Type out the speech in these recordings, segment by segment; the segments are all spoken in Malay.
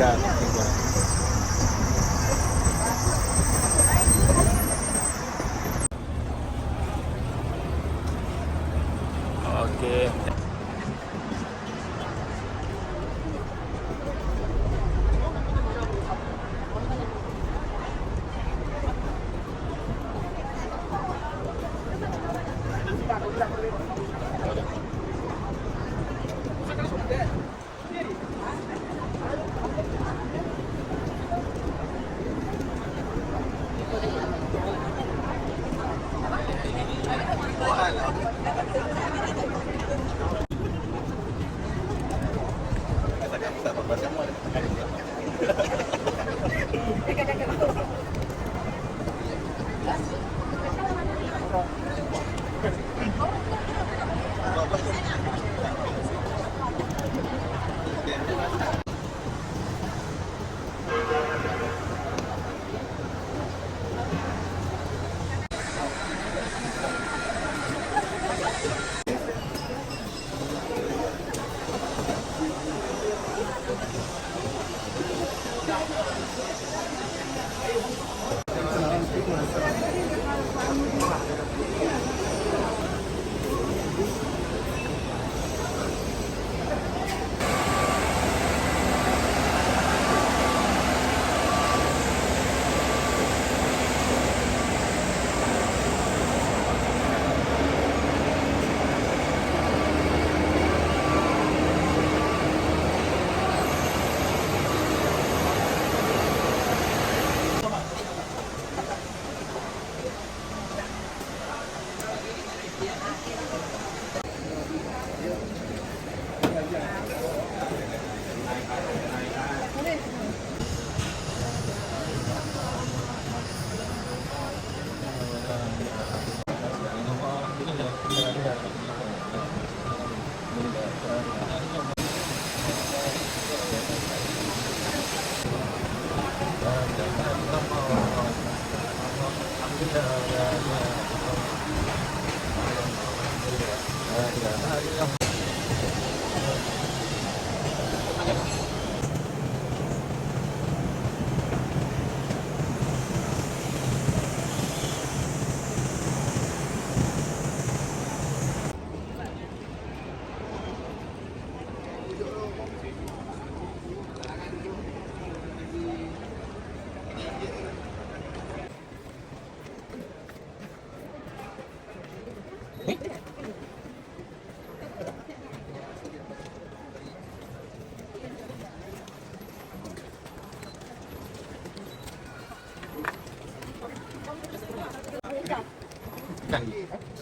Enggak. Oke.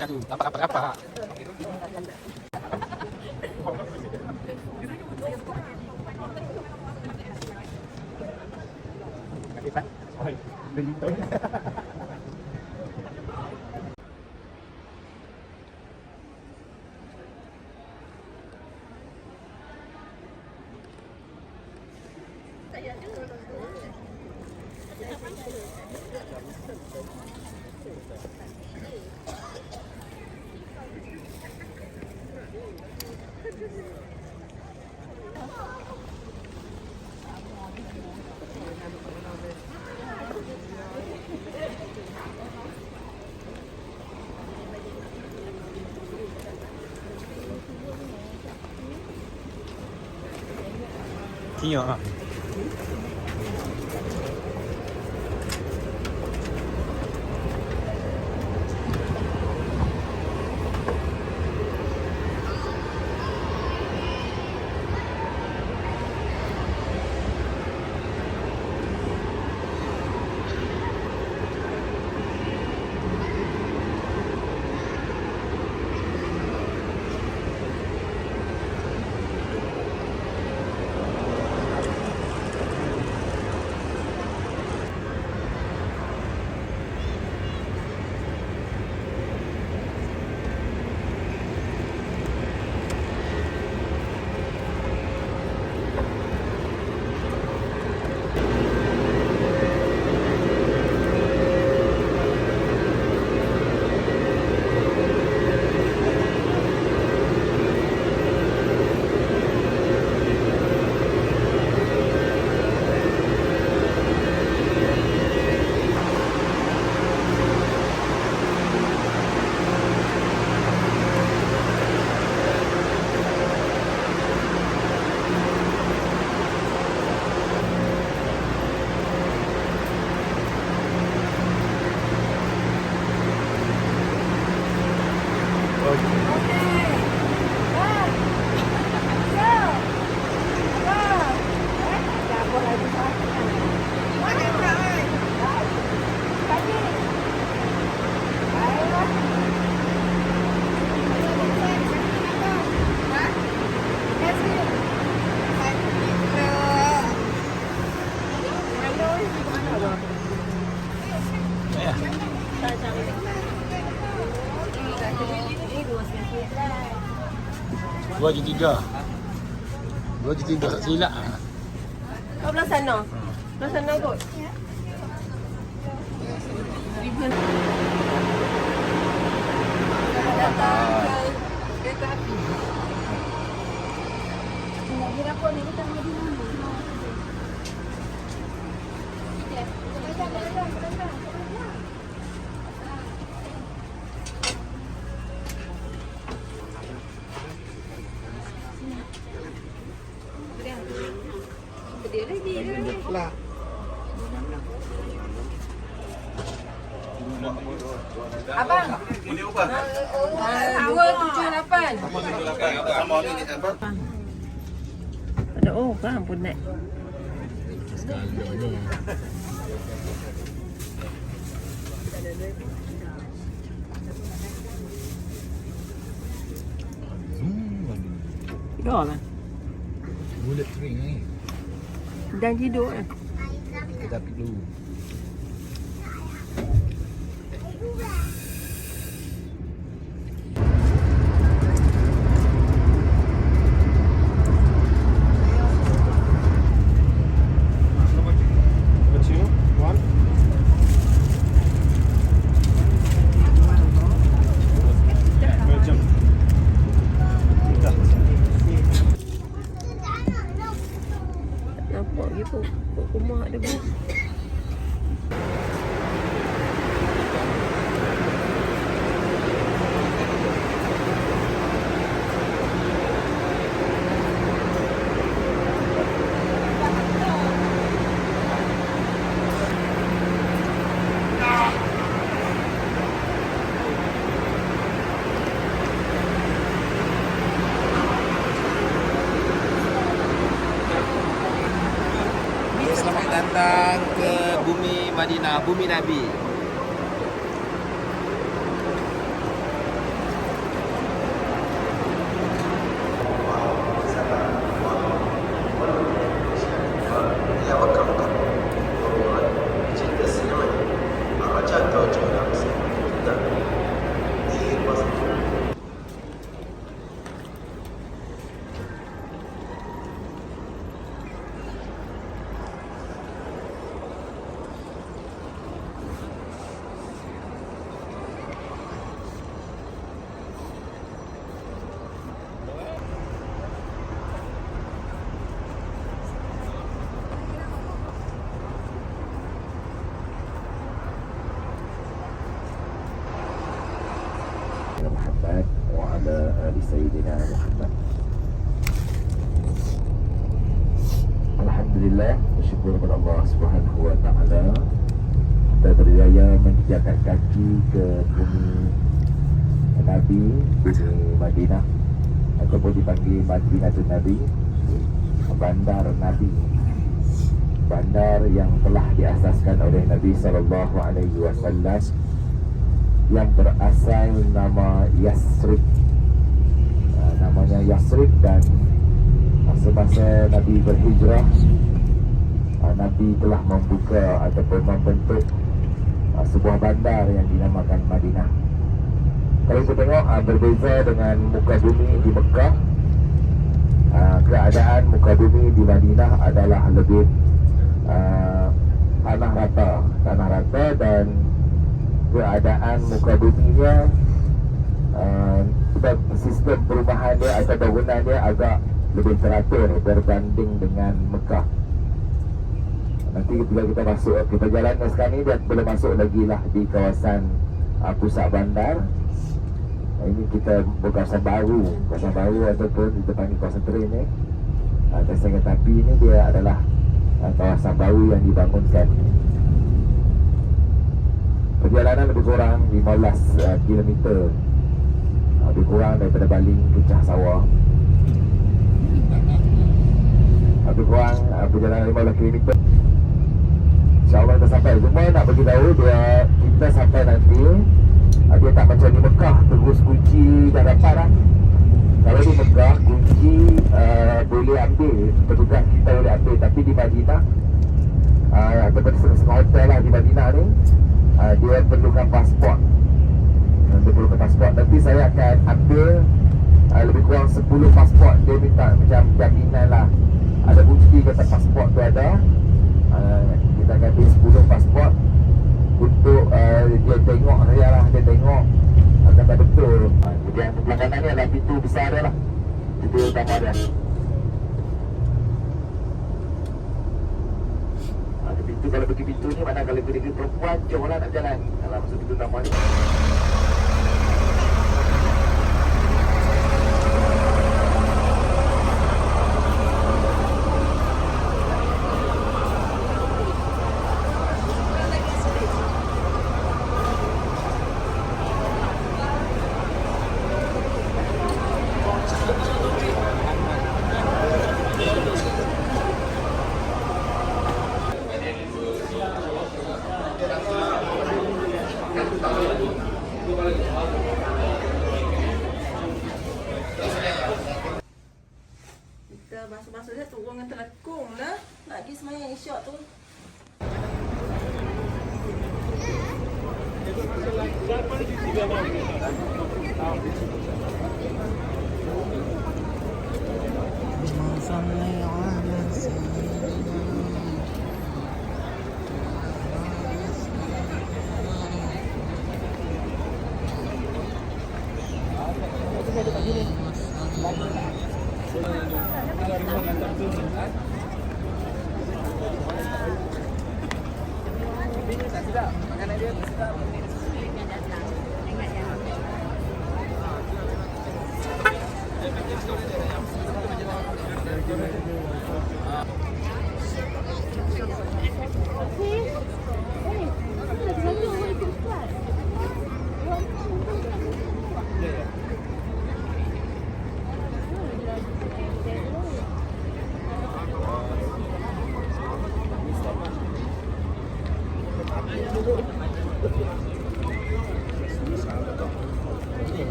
Aduh, apa? Tengok ah. Dua je tiga. Dua je tiga tak silap. Kau belah sana. Belah sana kot. Datang ke kereta api. Nak kira apa ni kita mau di mana? Dia lagi lah. Abang. Ini apa? 278. Sama ni apa? Ada orang pun naik. Dah lah. Mulut kering ni. Dan tidur eh. Kita dulu. Nampak gitu. Rumah ada bus. Selamat datang ke bumi Madinah, bumi Nabi. يا مكة مكة جدة السينما سيدنا محمد. Alhamdulillah, bersyukur kepada Allah Subhanahu wa taala kita berjaya menjejakkan kaki ke bumi Nabi di Madinah ataupun dipanggil Madinatul Nabi, bandar Nabi, bandar yang telah diasaskan oleh Nabi sallallahu alaihi wasallam yang berasal nama Yasrib. Namanya Yasrib, dan semasa Nabi berhijrah, Nabi telah membuka ataupun membentuk sebuah bandar yang dinamakan Madinah. Kalau kita tengok berbeza dengan muka bumi di Mekah, keadaan muka bumi di Madinah adalah lebih tanah rata, dan keadaan muka buminya sistem perumahan dia atau bangunan dia agak lebih teratur berbanding dengan Mekah. Nanti bila kita masuk, kita jalan sekarang ni, dan belum masuk lagi lah di kawasan pusat bandar. Ini kita berkawasan baru ataupun kita panggil kawasan train ni. Stesen kereta api ni dia adalah kawasan baru yang dibangunkan. Perjalanan lebih kurang 15 km, lebih kurang daripada Baling ke Cah Sawah. Lebih kurang perjalanan 15 km. InsyaAllah kita sampai. Cuma nak bagi tahu dia, kita sampai nanti dia tak macam di Mekah terus kunci dah dapat lah. Kalau di Mekah kunci boleh ambil, petugas kita boleh ambil. Tapi di Madinah ataupun setengah hotel lah di Madinah ni, dia perlukan pasport. Nanti saya akan ambil lebih kurang 10 pasport. Dia minta macam jaminan lah, ada bukti kata pasport tu ada. Kita akan ambil 10 pasport untuk dia tengok saja lah. Dia tengok kata betul. Jadi yang sebelah kanan ni adalah pintu besar dia lah, pintu utama dia. Pintu, kalau pergi pintu ni, mana kalau pergi perempuan jauh lah nak jalan kalau masuk pintu utama ni. Kita masuk-masuk dia turun dengan telekung lah. Nak pergi semayang isyak tu. Dia pintu 338 je.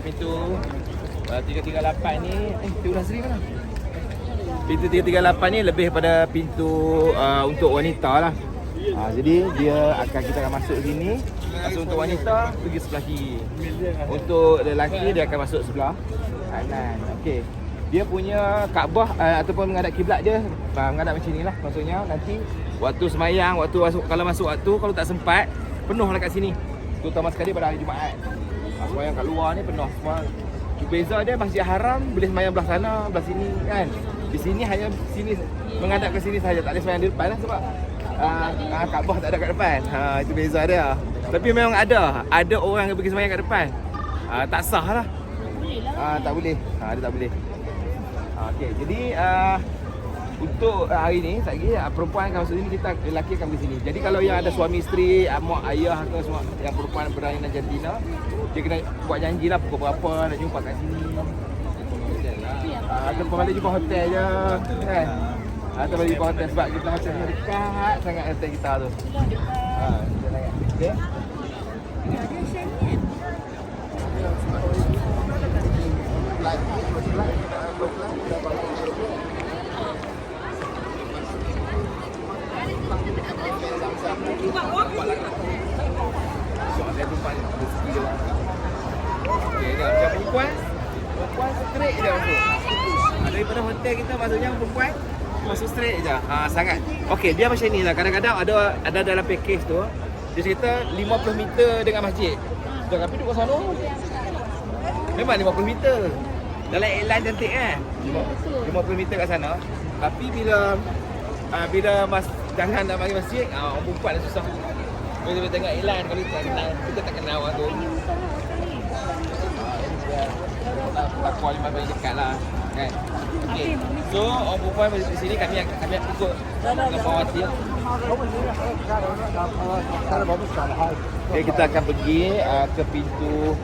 Pintu 338 ni Pintu Nasri mana? Pintu 338 ni lebih pada pintu untuk wanita lah. Jadi dia akan, kita akan masuk sini. Masuk untuk wanita, pergi sebelah kiri. Untuk lelaki dia akan masuk sebelah kanan. Okey. Dia punya Kaabah ataupun menghadap kiblat dia menghadap macam inilah. Maksudnya nanti waktu semayang, kalau masuk waktu, kalau tak sempat, penuh lah kat sini. Terutama sekali pada hari Jumaat. Semayang kat luar ni penuh semua. Beza dia Masjid Haram boleh semayang belah sana, belah sini kan. Di sini hanya sini menghadap ke sini saja, tak boleh semayang di depan lah sebab Kaabah tak ada kat depan. Itu beza dia. Tapi memang ada orang yang pergi semayang kat depan. tak sah lah. Boleh lah. Tak boleh. Dia tak boleh. Okey, jadi untuk hari ni tak lagi perempuan akan masuk sini, kita lelaki akan pergi sini. Jadi kalau yang ada suami isteri, mak ayah ke semua yang perempuan berada di Argentina, dia kena buat janji lah pukul berapa nak jumpa kat sini. Atau balik jumpa hotel je kan. Atau balik jumpa hotel sebab kita macam dekat sangat hotel kita tu. Okey. Ada Schengen. Soalnya perempuan rezeki dia. Okey, dah macam perempuan straight je masuk. Daripada hotel kita maksudnya perempuan masuk straight je. Sangat. Okey, dia macam ni lah. Kadang-kadang ada dalam package tu dia cerita 50 meter dengan masjid. Tapi duduk kat sana memang 50 meter. Dalam airline cantik kan? 50 meter kat sana. Tapi bila jalan nak pergi masjid, orang perempuan dah susah. Bila tengok airline, kalau kita tak kenal orang tu. Tak kuat lima bagi dekat lah kan. Okay. So orang perempuan di sini kami ikut Nopawati. Okay, kita akan pergi ke pintu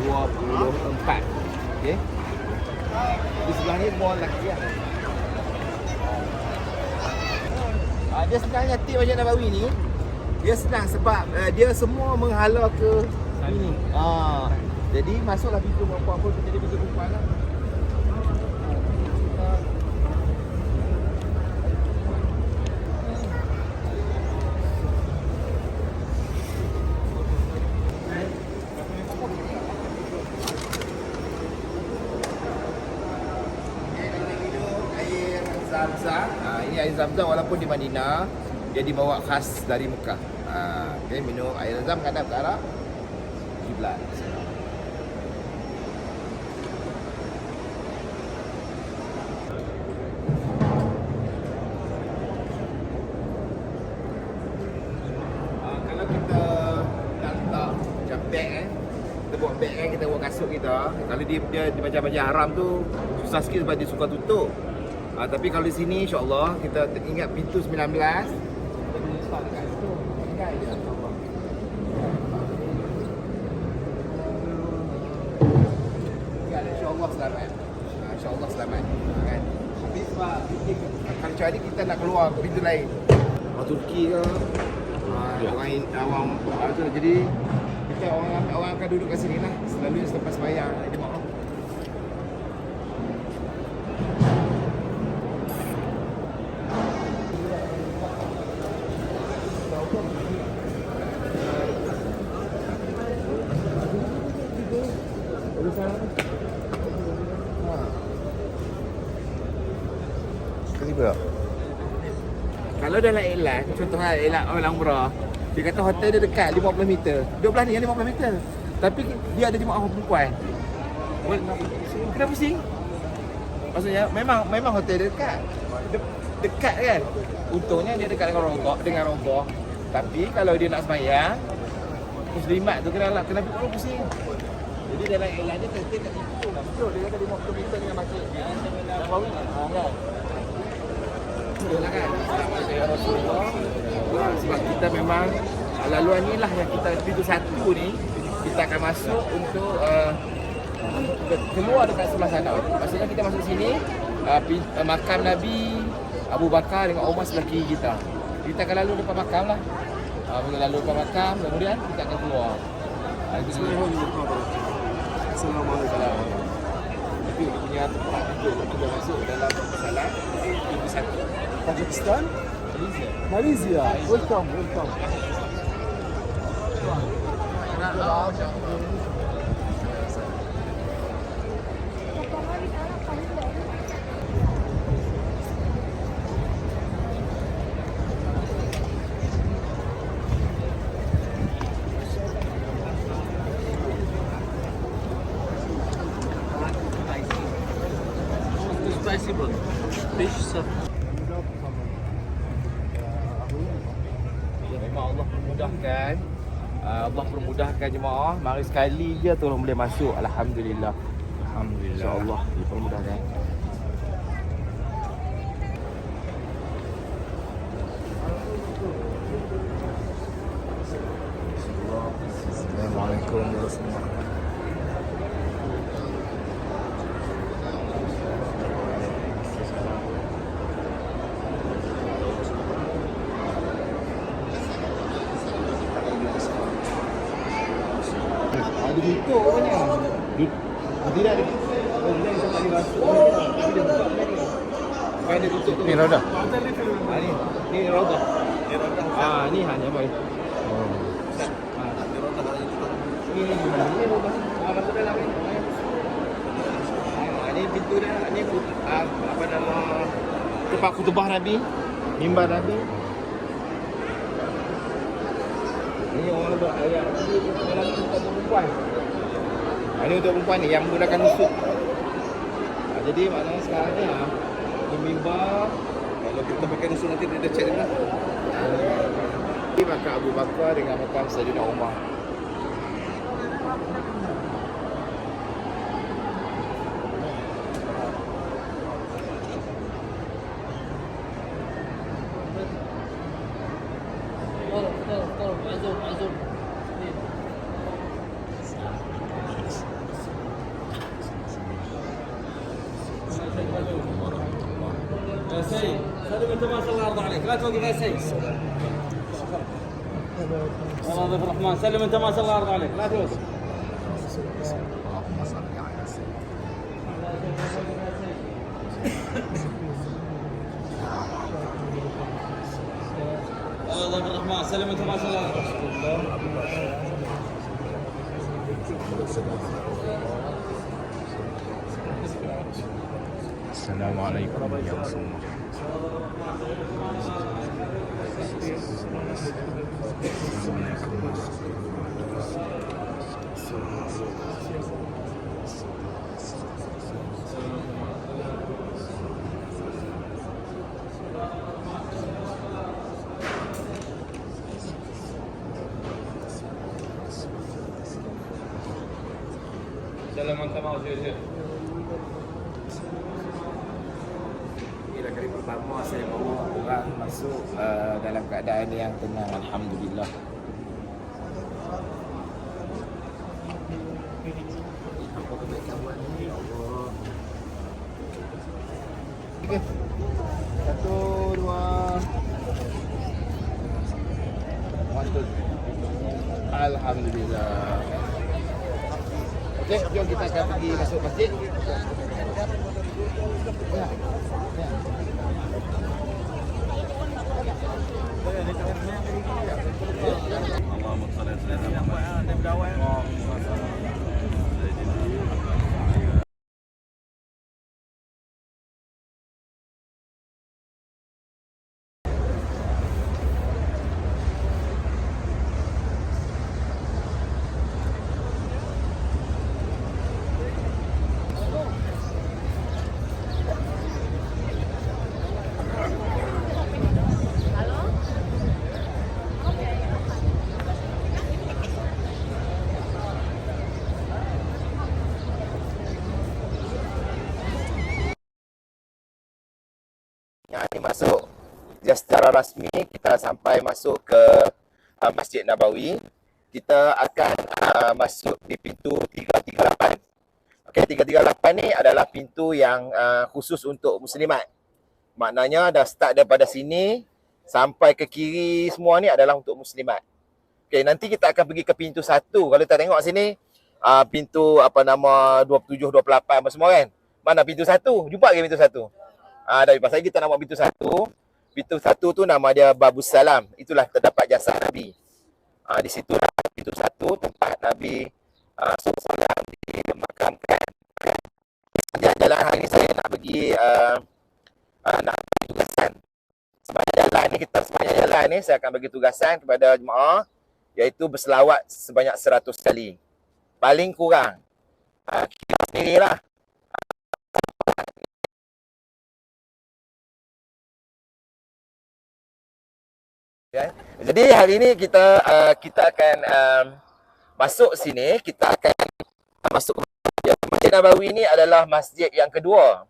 24. Okay. Di sebelah ni mall lagi lah. Dia senangnya tip macam Nabawi ni. Dia senang sebab dia semua menghala ke sini. Jadi masuklah pintu apa-apa pun jadi pintu perempuan lah. Zam-Zam. Ini air Zam-Zam walaupun di Madinah dia dibawa khas dari Mekah. Okay, minum air Zam-Zam kadang ke arah kiblat. Kalau kita nak letak macam beg kita bawa beg kita bawa kasut kita. Kalau dia macam haram tu susah sikit sebab dia suka tutup. Tapi kalau di sini insya-Allah kita ingat pintu 19 kita boleh letak dekat situ. Tinggal je insya-Allah. Ya insya-Allah selamat. Insya-Allah selamat. Kan? Tapi sebab kalau macam ni kita nak keluar ke pintu lain. Orang Turki ke orang tu jadi kita orang akan duduk kat sini lah selalu selepas sembahyang jemaah. Kalau dalam airline, contohnya airline orang umrah, dia kata hotel dia dekat 50 meter. 12 ni yang 50 meter. Tapi dia ada jemaah perempuan. Kena pusing. Maksudnya memang hotel dia dekat. Dekat kan? Untungnya dia dekat dengan roboh. Tapi kalau dia nak sembahyang, muslimat tu kena pusing. Jadi dalam airline dia tertik kat situ. Betul, dia kata 50 meter dengan masjid. Nabawi. Kan? Itulah kan. Ya Rasulullah. Sebab kita memang laluan ni lah yang kita pintu 1 ni kita akan masuk untuk keluar dekat sebelah sana. Maksudnya kita masuk sini makam Nabi Abu Bakar dengan Umar sebelah kiri kita. Kita akan lalu depan makam lah. Bila lalu depan makam kemudian kita akan keluar. Assalamualaikum. Tapi dia punya tempat untuk kita masuk dalam salat pintu 1. Pakistan? Malaysia. Welcome. Spicy bro. Fish sir. Memang Allah memudahkan Allah permudahkan jemaah. Mari sekali je tolong boleh masuk. Alhamdulillah. Alhamdulillah. InsyaAllah dipermudahkan. Assalamualaikum warahmatullahi wabarakatuh. Ada tutup rupanya. Tidak ada. Oh, dia bisa tadi masuk. Tapi dia buka tadi. Kan dia tutup tu. Ni roda. Ni. Ni roda. Ni hanya boy. Oh. Ni roda. Masuk dalam ni. Ni pintu dia. Ni apa nama? Tempat khutbah Nabi. Mimbar Nabi. Ini orang yang dalam untuk perempuan. Ini untuk perempuan ni yang menggunakan nusuk. Jadi maknanya sekarang ni di mimbar, kalau kita pakai nusuk nanti dia dah check dia lah. Ini makam Abu Bakar dengan makam Sayyidina Umar. يا سيد سلم انت ما شاء الله يرضى عليك لا توقف يا سيد والله ضيف الرحمن سلم انت ما شاء الله يرضى عليك لا توقف والله ضيف الرحمن سلم انت ما شاء الله يرضى Assalamualaikum warahmatullahi سلم انت ما وجهك Inilah kali pertama saya bawa orang masuk dalam keadaan yang tenang. Alhamdulillah. Apa kebaikan buat ni? Ya Allah. Okay. 1, 2. 1, 2. Alhamdulillah. Okey, jom kita akan pergi masuk masjid. Ya. Ya. اللهم صل على سيدنا محمد Ini masuk secara rasmi kita sampai masuk ke Masjid Nabawi. Kita akan masuk di pintu 338. Okey, 338 ni adalah pintu yang khusus untuk muslimat. Maknanya dah start daripada sini sampai ke kiri semua ni adalah untuk muslimat. Okey, nanti kita akan pergi ke pintu 1. Kalau kita tengok sini pintu apa nama 27, 28 apa semua kan. Mana pintu 1? Jumpa ke pintu 1? Dari pasal kita nak buat pintu 1. Pintu 1 tu nama dia Babus Salam. Itulah terdapat jasad Nabi. Di situ pintu 1 tempat Nabi SAW dimakamkan. Jalan hari ni saya nak pergi nak bagi tugasan. Sepanjang jalan ni saya akan bagi tugasan kepada jemaah, iaitu berselawat sebanyak 100 kali. Paling kurang. Kita sendirilah. Okay. Jadi hari ini kita akan masuk sini. Kita akan masuk ke Masjid Nabawi. Ini adalah masjid yang kedua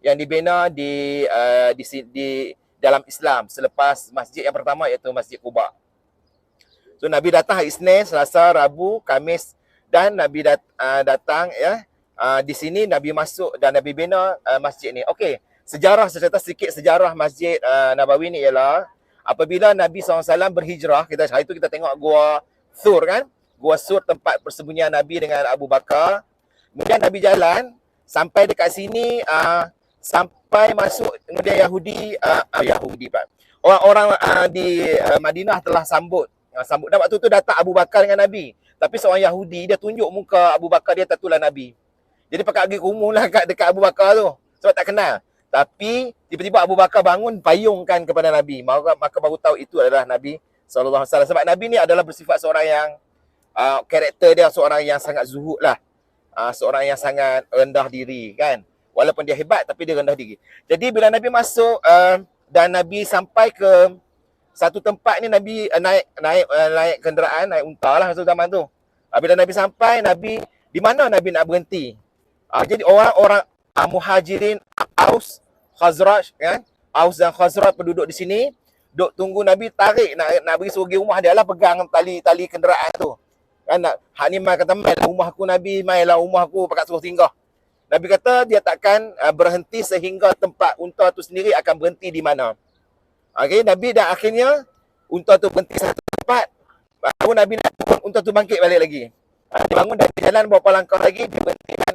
yang dibina di dalam Islam selepas masjid yang pertama iaitu Masjid Quba. So Nabi datang hari Isnin, Selasa, Rabu, Khamis dan Nabi datang ya di sini Nabi masuk dan Nabi bina masjid ni. Okey, sejarah cerita sikit sejarah Masjid Nabawi ni ialah apabila Nabi SAW berhijrah, hari itu kita tengok Gua Thur kan? Gua Thur tempat persembunyian Nabi dengan Abu Bakar. Kemudian Nabi jalan sampai dekat sini sampai masuk kemudian Yahudi Pak. Orang-orang di Madinah telah sambut. Dan waktu tu datang Abu Bakar dengan Nabi. Tapi seorang Yahudi dia tunjuk muka Abu Bakar, dia tatulah Nabi. Jadi pakai pergi kumuh lah dekat Abu Bakar tu sebab tak kenal. Tapi tiba-tiba Abu Bakar bangun payungkan kepada Nabi. Maka baru tahu itu adalah Nabi SAW. Sebab Nabi ni adalah bersifat seorang yang karakter dia seorang yang sangat zuhud lah. Seorang yang sangat rendah diri kan. Walaupun dia hebat tapi dia rendah diri. Jadi bila Nabi masuk dan Nabi sampai ke satu tempat ni, Nabi naik kenderaan, naik unta lah masa zaman tu. Bila Nabi sampai, di mana Nabi nak berhenti? Jadi orang-orang Muhajirin, Aus, Khazraj kan? Aus dan Khazraj penduduk di sini duk tunggu Nabi tarik nak pergi suruh rumah dia lah, pegang tali kenderaan tu. Kan hak ni mai kata mai rumah aku Nabi, mailah rumah aku pakat suruh singgah. Nabi kata dia takkan berhenti sehingga tempat unta tu sendiri akan berhenti di mana. Okey, Nabi dan akhirnya unta tu berhenti satu tempat. Baru Nabi nak turun, unta tu bangkit balik lagi. Dia bangun dan jalan beberapa langkah lagi, dia berhentikan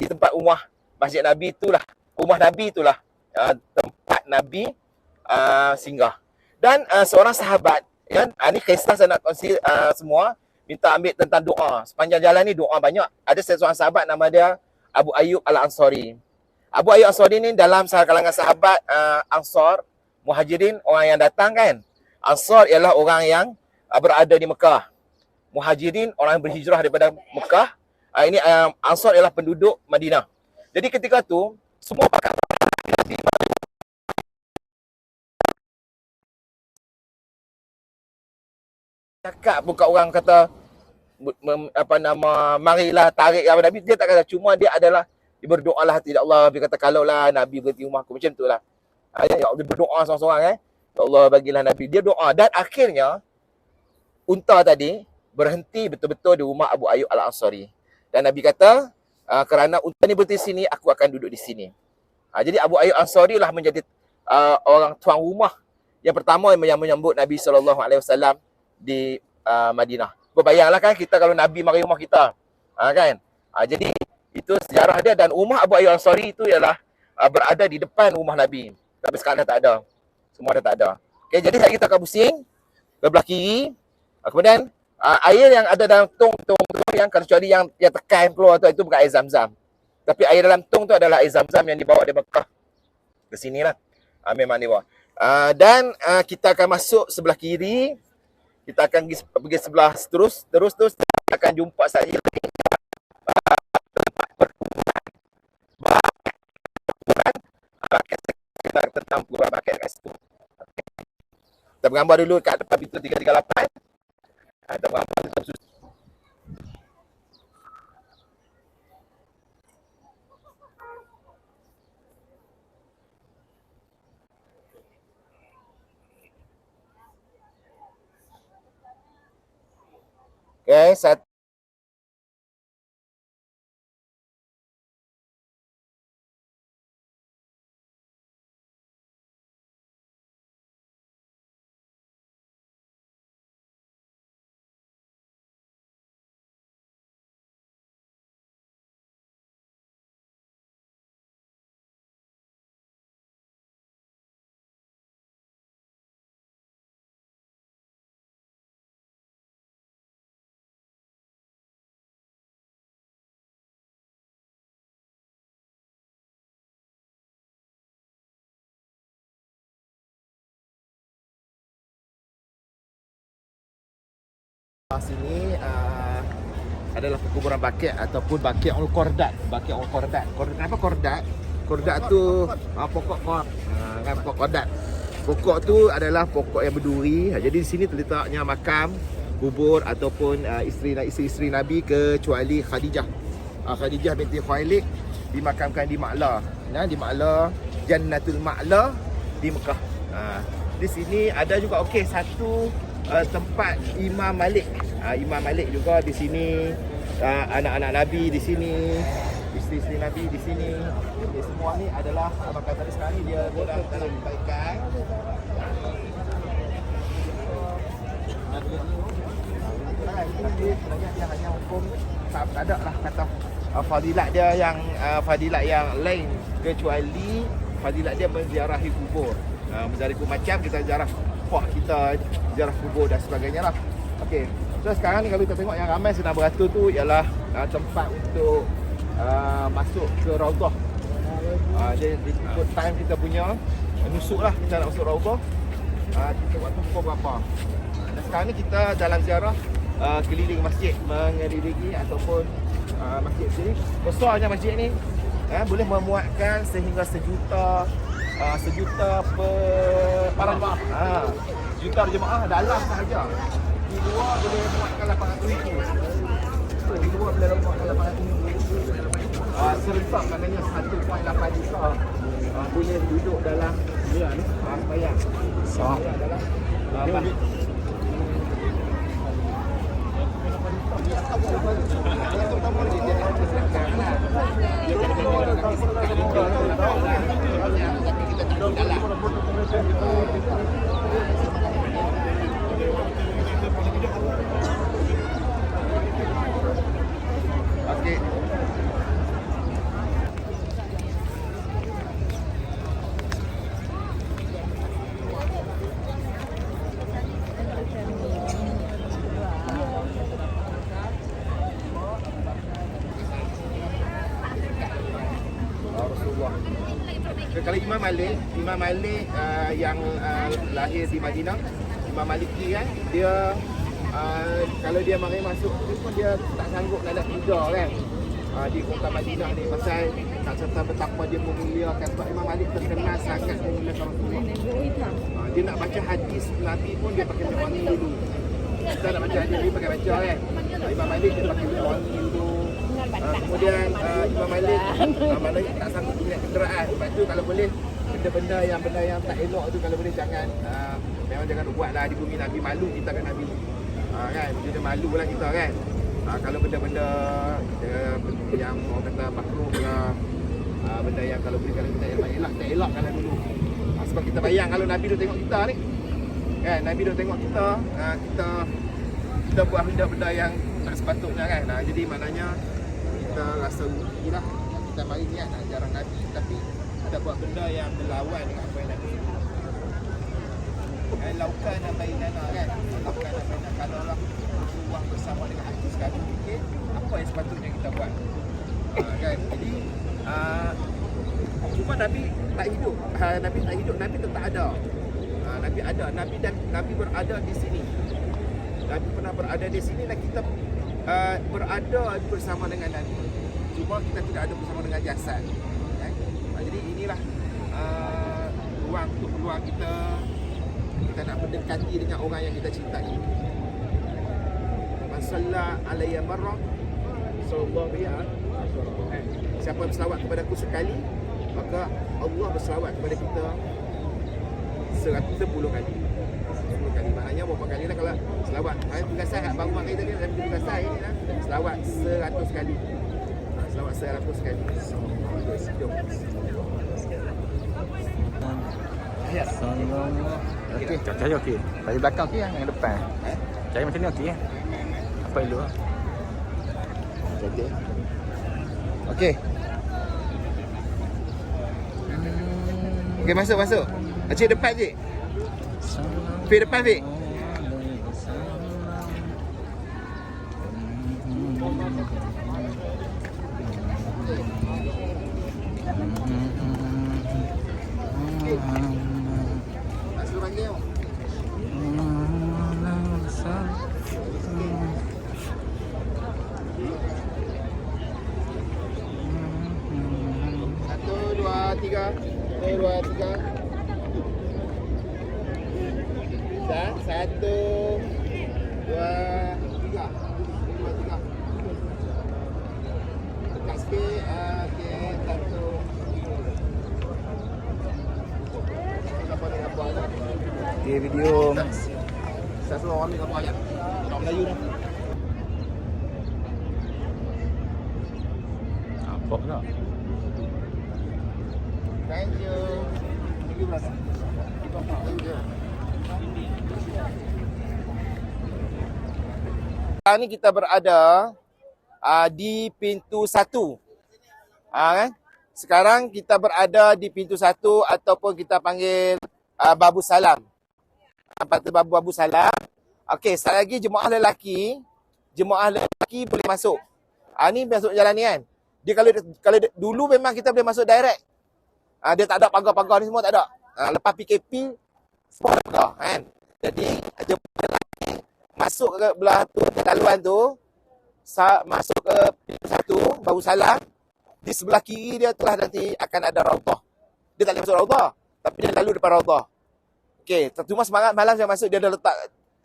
di tempat rumah Masjid Nabi itulah. Rumah Nabi itulah tempat Nabi singgah. Dan seorang sahabat, ya, ni kisah saya nak kongsi semua, minta ambil tentang doa. Sepanjang jalan ni doa banyak. Ada seorang sahabat nama dia Abu Ayyub Al-Ansari. Abu Ayyub Al-Ansari ni dalam kalangan sahabat Ansar, Muhajirin, orang yang datang kan. Ansar ialah orang yang berada di Mekah. Muhajirin, orang yang berhijrah daripada Mekah. Ini Ansar ialah penduduk Madinah. Jadi ketika tu, semua pakar cakap bukan orang kata marilah tarik Nabi, dia tak kata, cuma dia berdoalah hati Allah. Dia kata kalaulah Nabi berhenti rumah aku, macam itulah. Ya Allah, berdoa seorang-seorang ya Allah bagilah Nabi. Dia doa dan akhirnya unta tadi berhenti betul-betul di rumah Abu Ayyub Al-Ansari. Dan Nabi kata kerana unta ni berhenti sini, aku akan duduk di sini. Jadi Abu Ayyub Al-Ansari lah menjadi orang tuan rumah yang pertama yang menyambut Nabi SAW di Madinah. Berbayanglah kan kita kalau Nabi mari rumah kita. Kan? Jadi itu sejarah dia dan rumah Abu Ayyub Al-Ansari itu ialah berada di depan rumah Nabi. Tapi sekarang dah tak ada. Semua dah tak ada. Okay, jadi kita akan pusing ke belah kiri. Kemudian air yang ada dalam tong yang kecuali yang tekan keluar tu, itu bukan air Zam-Zam. Tapi air dalam tong tu adalah air Zam-Zam yang dibawa dari Mekah ke sinilah. Memang dibawa. Dan kita akan masuk sebelah kiri. Kita akan pergi sebelah terus kita akan jumpa saja tentang Quran paket kat situ. Kita bergambar dulu kat depan pintu 338. Kita bergambar dulu. Okay, satu. Sini adalah perkuburan Baqi' ataupun Baqi' Al-Qardat. Baqi' Al-Qardat. Kenapa Qardat? Qardat tu pokok kan pokok Qardat. Pokok tu adalah pokok yang berduri. Jadi di sini terletaknya makam, kubur ataupun isteri-isteri Nabi kecuali Khadijah. Khadijah binti Khuwailid dimakamkan di Ma'la. Di Ma'la, Jannatul Ma'la di Mekah. Di sini ada juga satu tempat Imam Malik. Imam Malik juga di sini. Anak-anak Nabi di sini, isteri-isteri Nabi di sini. Semua ni adalah makam tadi sekarang ni dia dalam kebaikan. Tapi sebenarnya dia hanya hukum tak ada lah kata fadilat dia yang fadilat yang lain kecuali fadilat dia menziarahi kubur. Menziarahi kubur macam kita ziarah pak kita, ziarah kubur dan sebagainya lah. Okey. So sekarang ni kalau kita tengok yang ramai sedang beratur tu ialah tempat untuk masuk ke Raudhah. Dia ikut time kita punya nusuk lah, kita nak masuk Raudhah. Kita waktu pukul berapa. Dan sekarang ni kita dalam ziarah keliling masjid, mengelilingi ataupun masjid sini. Besarnya masjid ni boleh memuatkan sehingga sejuta para jemaah. Juta jemaah dalam sahaja. Di luar boleh muatkan 800,000. Di luar boleh muatkan 800,000. Serentak maknanya 1.8 juta boleh duduk dalam sembahyang. Sembahyang dalam okey. Kalau Imam Malik yang lahir di Madinah, Imam Maliki kan, dia kalau dia mari masuk tu pun dia tak sanggup nak tidur kan. Di kota Madinah ni pasal tak serta betapa dia memuliakan. Sebab Imam Malik terkenal sangat memuliakan Rasulullah. Dia nak baca hadis Nabi pun dia pakai minyak wangi dulu. Kita nak baca hadis dia pakai baca kan. Imam Malik dia pakai minyak wangi dulu. Kemudian Imam Malik maknanya tak sanggup punya kenderaan. Sebab tu kalau boleh benda yang tak elok tu kalau boleh jangan memang jangan buatlah di bumi Nabi. Malu kita kan Nabi. Kan dia malu lah kita kan. Kalau benda-benda yang orang kata makruh ke benda yang kalau boleh kalau kita elak tak elakkan dulu. Sebab kita bayang kalau Nabi tu tengok kita ni kan, Nabi tu tengok kita kita buat benda-benda yang tak sepatutnya kan. Jadi maknanya kita rasa rugilah kita mari niat nak jarang Nabi tapi kita buat benda yang berlawan dengan apa yang Nabi laukan dan bainana kan. Laukan dan bainana kalau Allah berbuah bersama dengan aku sekali fikir apa yang sepatutnya kita buat kan. Jadi cuma Nabi tak hidup. Nabi tetap ada. Nabi ada. Nabi berada di sini. Nabi pernah berada di sini dan kita berada bersama dengan Nabi. Cuma kita tidak ada bersama dengan jasad. Kan? Jadi inilah ruang untuk peluang kita nak mendekati dengan orang yang kita cintai. Man salla alayya marrah sallallahu alaihi. Siapa yang berselawat kepada aku sekali, maka Allah berselawat kepada kita 10 kali. 10 kali. Maknanya berapa kali lah kalau selawat. Tugas saya baru mak kita ni dalam tugas saya ni lah. Selawat 100 kali. Selawat 100 kali. Jom. Ya. Okey, cari okey. Dari belakang okey yang depan. Cari macam ni okey ya. Apa dulu? Okey. Okey. Okey, masuk. Cik depan cik. Fik depan Fik. Tak suruh panggil. Satu, dua, tiga. video. Saya suruh ambil satu ayat. Orang Melayu dah. Apa pula? Thank you. Thank you, brother. Sekarang ni kita berada di pintu 1. Kan? Sekarang kita berada di pintu 1 ataupun kita panggil Babu Salam. Babu Salam. Okey, sekali lagi jemaah lelaki boleh masuk. Ni masuk jalan ni kan. Dia kalau dulu memang kita boleh masuk direct. Dia tak ada pagar-pagar ni semua tak ada. Lepas PKP semua ada pagar kan. Jadi jemaah lelaki masuk ke belah tu laluan tu, masuk ke pintu 1 Babu Salam. Di sebelah kiri dia telah nanti akan ada Raudhah. Dia tak boleh masuk Raudhah, tapi dia lalu depan Raudhah. Okey, cuma semangat malam saya masuk dia ada letak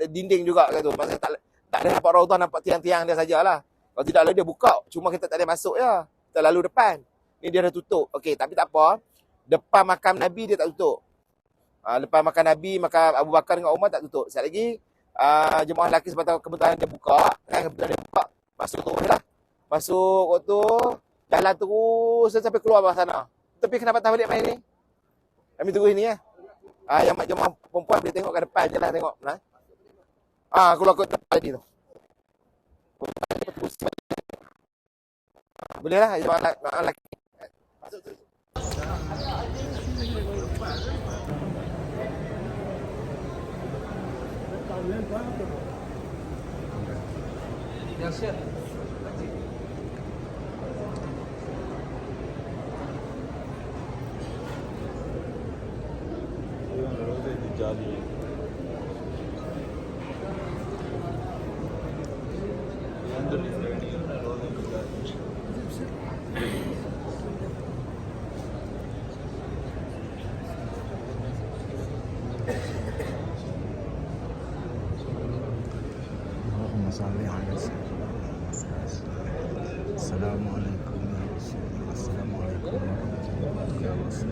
dinding juga kat tu. Maksudnya tak ada nampak Raudhah, nampak tiang-tiang dia sajalah. Kalau tidak lalu dia buka, cuma kita tak boleh masuk je. Kita lalu depan. Ni dia dah tutup. Okey, tapi tak apa. Depan makam Nabi dia tak tutup. Depan makam Nabi, makam Abu Bakar dengan Umar tak tutup. Sekali lagi jemaah lelaki sebab kebetulan dia buka, kan kebetulan dia buka, masuk terus lah. Masuk waktu jalan terus sampai keluar bawah sana. Tapi kenapa tak balik main ni? Kami tunggu ini ya. Yang jemaah perempuan boleh tengok ke depan je lah tengok. Keluar ke depan tadi tu. Boleh lah jemaah lelaki. Masuk terus. Assalamualaikum warahmatullahi wabarakatuh. Assalamualaikum warahmatullahi wabarakatuh.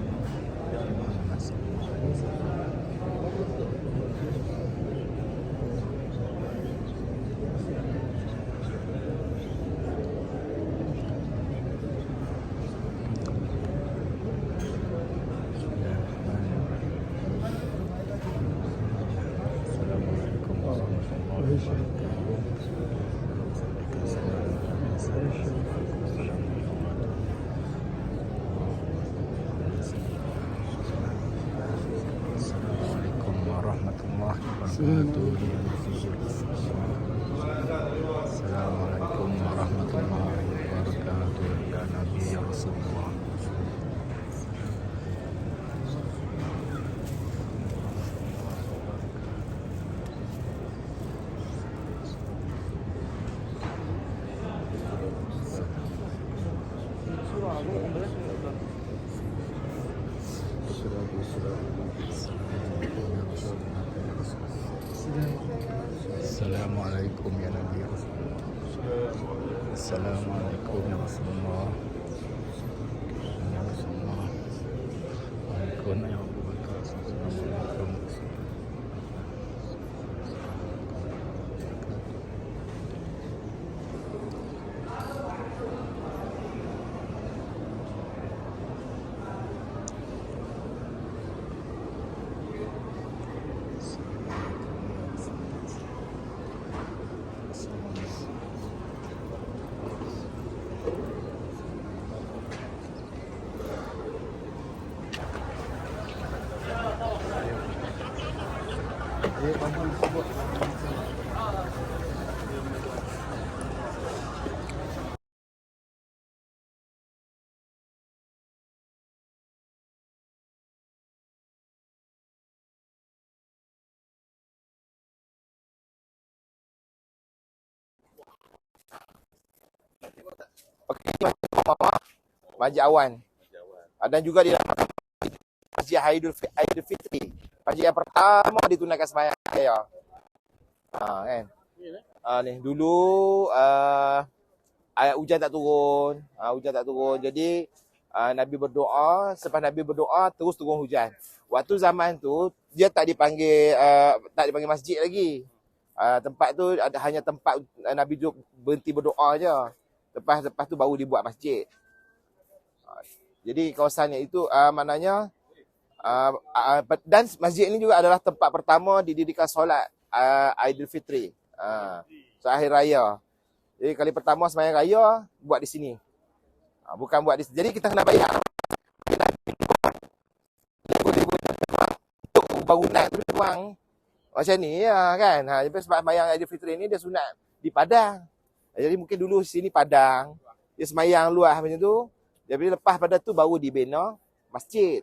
Assalamualaikum warahmatullahi wabarakatuh. Ya Nabi ya Rasulullah. Assalamualaikum ya Nabi ya Rasulullah. Assalamualaikum ya Rasulullah. Ya Rasulullah. Waalaikumsalam ya Abu Bakar. Assalamualaikum. Okey, Masjid Awan. Dan juga di dalam Masjid Aidil Fitri. Masjid yang pertama ditunaikan sembahyang raya. Kan. Ni dulu hujan tak turun. Jadi Nabi berdoa, selepas Nabi berdoa terus turun hujan. Waktu zaman tu dia tak dipanggil masjid lagi. Tempat tu hanya tempat Nabi duduk berhenti berdoa je. Lepas tu baru dibuat masjid. Jadi kawasannya itu maknanya dan masjid ini juga adalah tempat pertama didirikan solat Aidilfitri. So akhir raya. Jadi kali pertama sembahyang raya buat di sini. Bukan buat di sini. Jadi kita kena bayar. Untuk bangunan tu memang macam ni ya kan. Sebab sembahyang Aidilfitri ni dia sunat di Padang. Jadi mungkin dulu sini Padang. Dia sembahyang luar macam tu. Jadi lepas pada tu baru dibina masjid.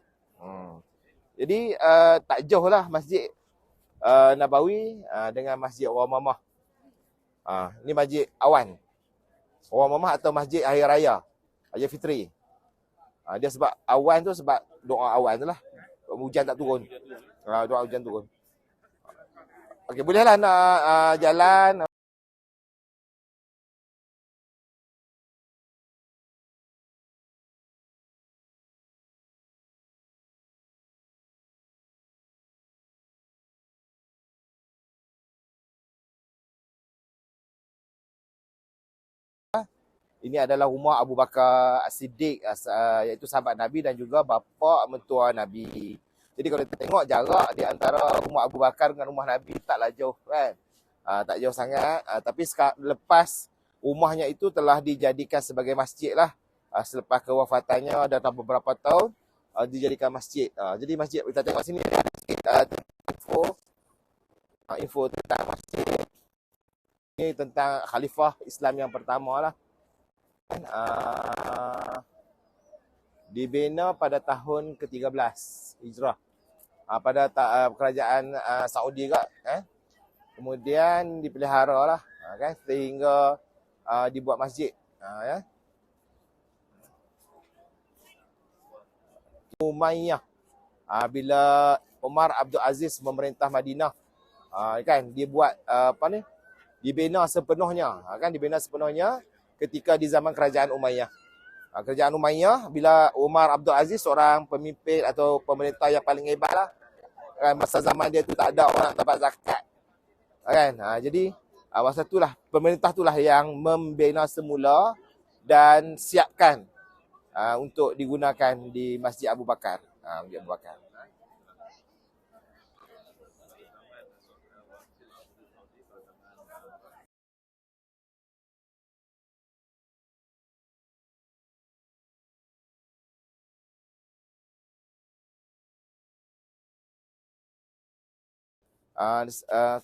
Jadi tak jauh lah Masjid Nabawi dengan Masjid Orang Mamah. Ini Masjid Awan. Orang Mamah atau Masjid Hari Raya Aidilfitri. Dia sebab awan tu sebab doa awan tu lah. Hujan tak turun. Doa hujan turun. Okey, bolehlah nak jalan. Ini adalah rumah Abu Bakar As-Siddiq, iaitu sahabat Nabi dan juga bapa mentua Nabi. Jadi kalau kita tengok jarak di antara rumah Abu Bakar dengan rumah Nabi taklah jauh kan. Tak jauh sangat. Tapi lepas rumahnya itu telah dijadikan sebagai masjid lah. Selepas kewafatannya dalam beberapa tahun dijadikan masjid. Jadi masjid kita tengok sini ada sikit info tentang masjid. Ini tentang khalifah Islam yang pertama lah. Dibina pada tahun ke-13 Hijrah pada kerajaan Saudi juga kemudian dipelihara lah kan sehingga dibuat masjid ya. Umayyah bila Umar Abdul Aziz memerintah Madinah kan dia buat dibina sepenuhnya dibina sepenuhnya ketika di zaman kerajaan Umayyah. Kerajaan Umayyah bila Umar Abdul Aziz seorang pemimpin atau pemerintah yang paling hebat lah. Masa zaman dia tu tak ada orang nak dapat zakat. Jadi masa itulah pemerintah itulah yang membina semula dan siapkan untuk digunakan di Masjid Abu Bakar. Masjid Abu Bakar.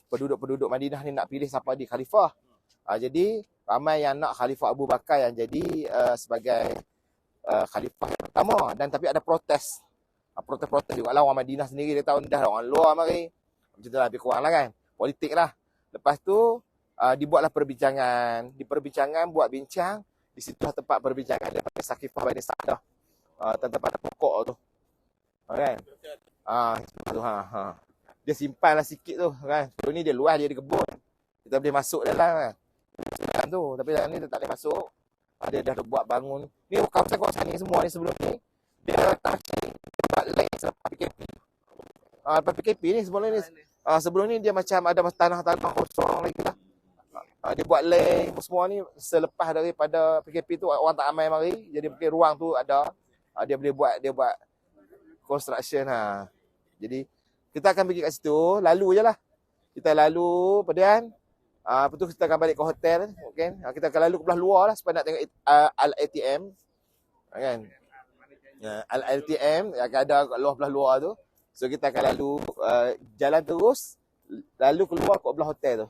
Penduduk-penduduk Madinah ni nak pilih siapa di khalifah. Jadi ramai yang nak Khalifah Abu Bakar yang jadi sebagai khalifah yang pertama. Dan tapi ada protes. Protes juga lah orang Madinah sendiri. Dia tahu dah orang luar mari. Macam tu lah lebih kurang lah kan. Politik lah. Lepas tu dibuatlah perbincangan. Di perbincangan buat bincang. Di situ tempat perbincangan dia pakai Sakifah Bani Sa'dah. Tempat pokok tu. Kan? Dia simpanlah sikit tu kan. So ni dia luas, dia di kebun. Kita boleh masuk dalam kan. Tu, tapi dalam ni dia tak boleh masuk. Dia dah buat bangun. Ni kawasan-kawasan ni semua ni sebelum ni dia tak buat lain selepas PKP. Lepas PKP ni sebelum ni dia macam ada tanah-tanah kosong lagi lah. Dia buat lain semua ni selepas daripada PKP tu orang tak ramai mari. Jadi mungkin ruang tu ada. Dia buat construction Jadi kita akan pergi kat situ, lalu je lah. Kita lalu, kemudian lepas tu kita akan balik ke hotel. Okay? Kita akan lalu ke belah luar lah supaya nak tengok Al-ATM. Kan? Al-ATM yang akan ada kat belah luar tu. So kita akan lalu jalan terus, lalu keluar ke belah hotel tu.